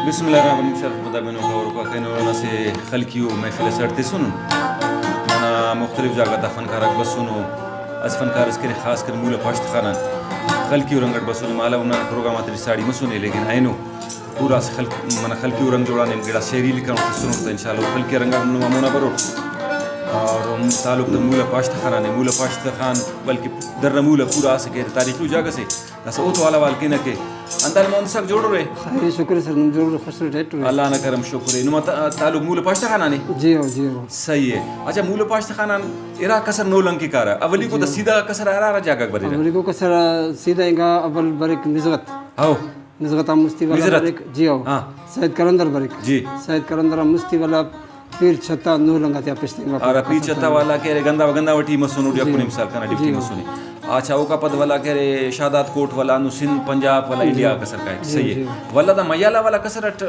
Bismillahirrahmanirrahim. Sharaf bada beno ka kaino se khalqiyo महफिल सरते सुन मना मुख्तलिफ जगह दा फनकार बसुनो as फनकार इसके खास कर मूल पश्त खाना खल्कियो रंगट बसुनो माला उना प्रोग्राम आतरी साड़ी मसुने लेकिन आइनो पूरा खल्क मना खल्कियो रंग जोड़ाने गेड़ा शेरी लिखा सुनो तो इंशाल्लाह खल्कियो रंग मामूना बरो और तालुक द मूल पश्त खाना ने मूल पश्त खान बल्कि दर मूल पूरा से के तारीखी जगह से दस ओ तो वाला वाल के न के अंदर मन सक जोड़ रे खैर शुक्र सर नम जोड़ फसल रेट अल्लाह ना करम शुक्र नुमा तालुक मूल पश्त खाना ने जी हो सही है अच्छा मूल पश्त खाना इरा कसर नो लंकी कार अवली को द सीधा कसर आरा जागा बरे अवली को कसर सीधा इंगा अवल बरिक निजगत आओ निजगत मुस्ती वाला बरिक जी हो हां सैयद करंदर बरिक जी सैयद करंदर मुस्ती वाला पीर छत्ता नो लंगा त्या पिस्ते और पीर छत्ता वाला के रे गंदा गंदा वटी मसुनो या कुनी मिसाल kana डिप्टी मसुनी अच्छा ओका पद वाला के रे शादात कोट वाला नु सिंध पंजाब वाला इंडिया कसर का सही है वाला दा मयाला वाला कसरट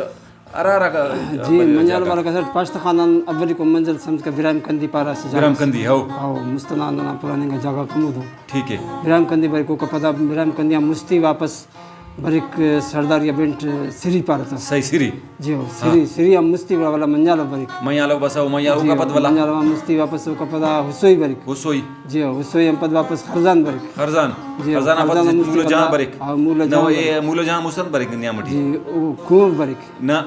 अरारा का जी मयाला वाला कसरट पाश्त खानन अवली को मंजिल समझ के विराम कंदी पारा से विराम कंदी हो मुस्तनान ना पुराने का जगह कमूदो ठीक है विराम कंदी भाई को पदा विराम कंदिया मुस्ती वापस बरिक सरदार या बेंट सिरी पारता सही सिरी जी हो सिरी हम मुस्ती वाला मंजालो बरिक मंजालो बसाओ मंजालो का पद वाला मंजालो मुस्ती वापस को पदा हुसोई बरिक हुसोई जी हो हुसोई हम पद वापस खरजान बरिक खरजान पद मूल जहां बरिक ना ये मूल जहां मुसन बरिक नियामटी जी ओ कुम बरिक ना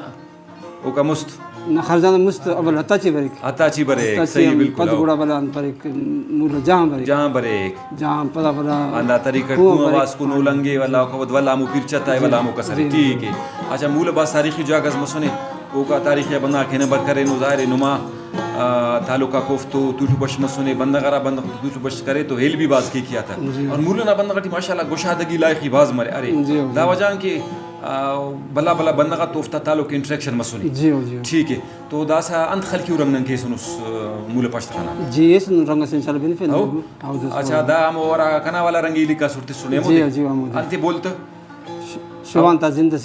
ओ का मुस्त ना खरजान मुस्त अवल हताची बरिक सही बिल्कुल पद गुड़ा वाला बरिक मूल जहां बरिक जहां पदा वाला अंदा तरीका को आवाज को नोलंगे वाला को वाला मु पिरचता है वाला मु कसर ठीक है अच्छा मूल बा तारीखी जगह मसने ओ का तारीख या बंदा के नंबर करे नो जाहिर नुमा तालुका कोफ्तो तुटु बश मसने बंदगरा बंद तुटु बश करे तो हेल भी बाज के किया था और मूल ना बंदगटी माशाल्लाह गोशादगी लायकी बाज मरे अरे दावजान के बला बला बंदगा तोफ्ता तालुक इंटरेक्शन मसुनी जी ठीक है तो दासा अंत खलकी रंगन के सुनुस मूल पश्त खाना जी ये सुन रंग से इंशाल्लाह बेनिफिट अच्छा दा हम और कना वाला रंगीली का सुरते सुने जी अंत बोलते शवांता जिंदा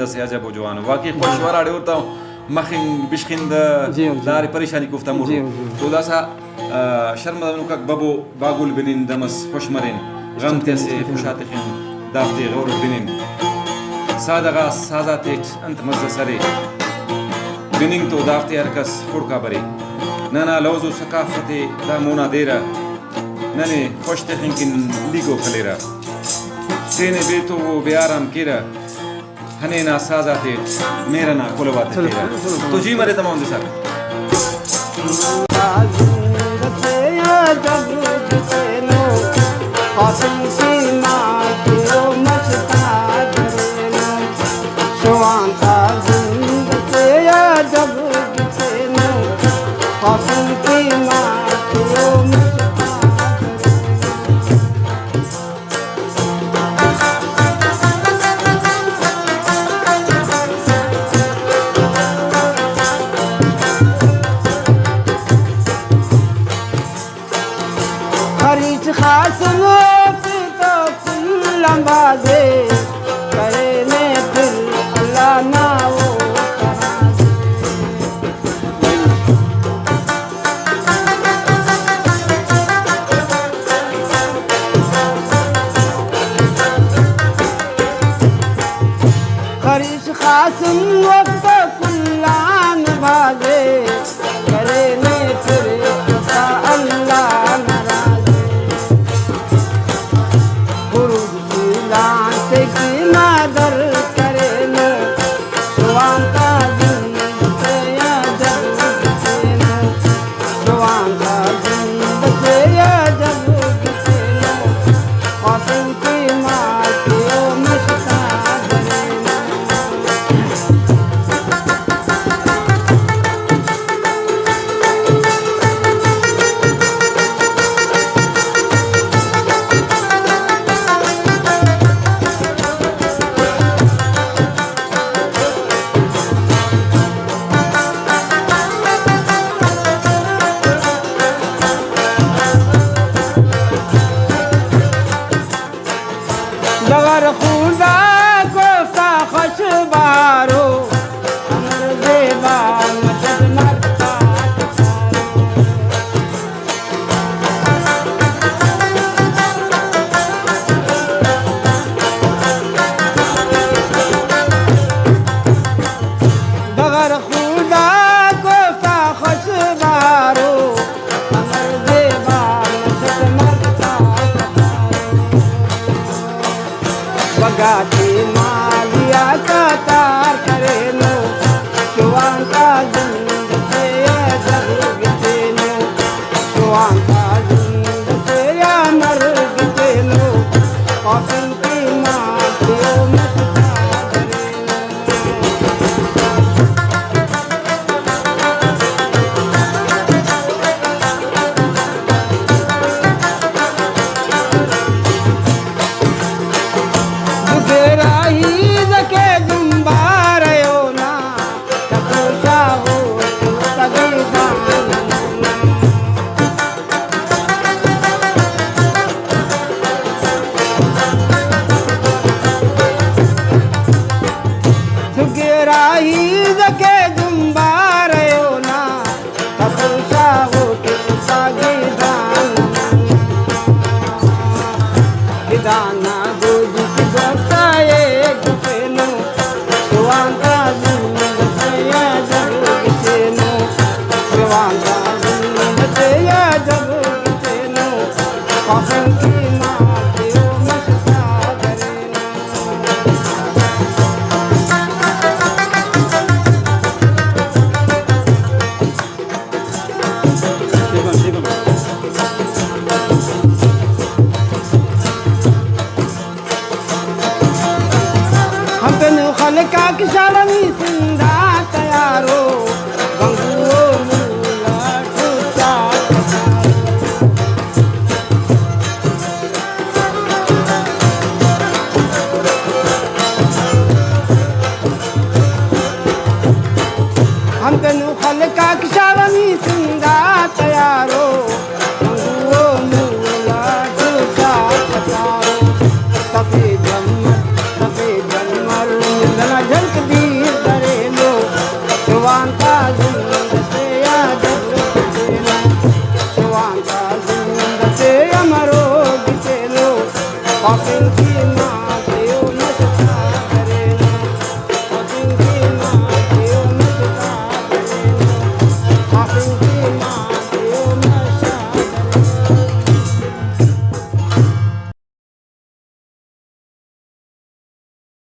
से अजब जवान वाकई खुशवारा होता मखिन बिशखिंद दारी परेशानी गुफ्ता मुर तो दासा शर्म का बबो बागुल बिनिन दमस खुशमरिन गमते से खुशातिखिन दाफ्ते गौर बिनिन सादगा साजातेट अंत मज़ सरे बिनिंग तो दाफ्ते हरकस फुड़का बरे नाना लौजो सकाफते दा मोना देरा नने खुशते खिंकिन लीगो खलेरा तेने बेतो वो बेआराम केरा हने ना साजातेट मेरा ना कुलवाते तेरा तो जी मरे तमाम दिशा गाती मालिया का तार करे नो शिवांता जिंद से जग गितेनो शिवांता जिंद से मर गितेनो कॉफिन की माटियों में दाना दूध की बरसाए गफेनो शिवांता जिंद से जग गितेनो शिवांता जिंद से जग गितेनो कॉफिन की माटियों में का किशालनी सिंधा तयारो गंगुओ मूला टूटा हम तेनु खल का किशालनी सिंधा तयारो गंगुओ मूला टूटा तयारो सफेद झलक दी करे लो शिवांता जिंद से जग गितेनो शिवांता जिंद से अमरो गितेनो कॉफिन की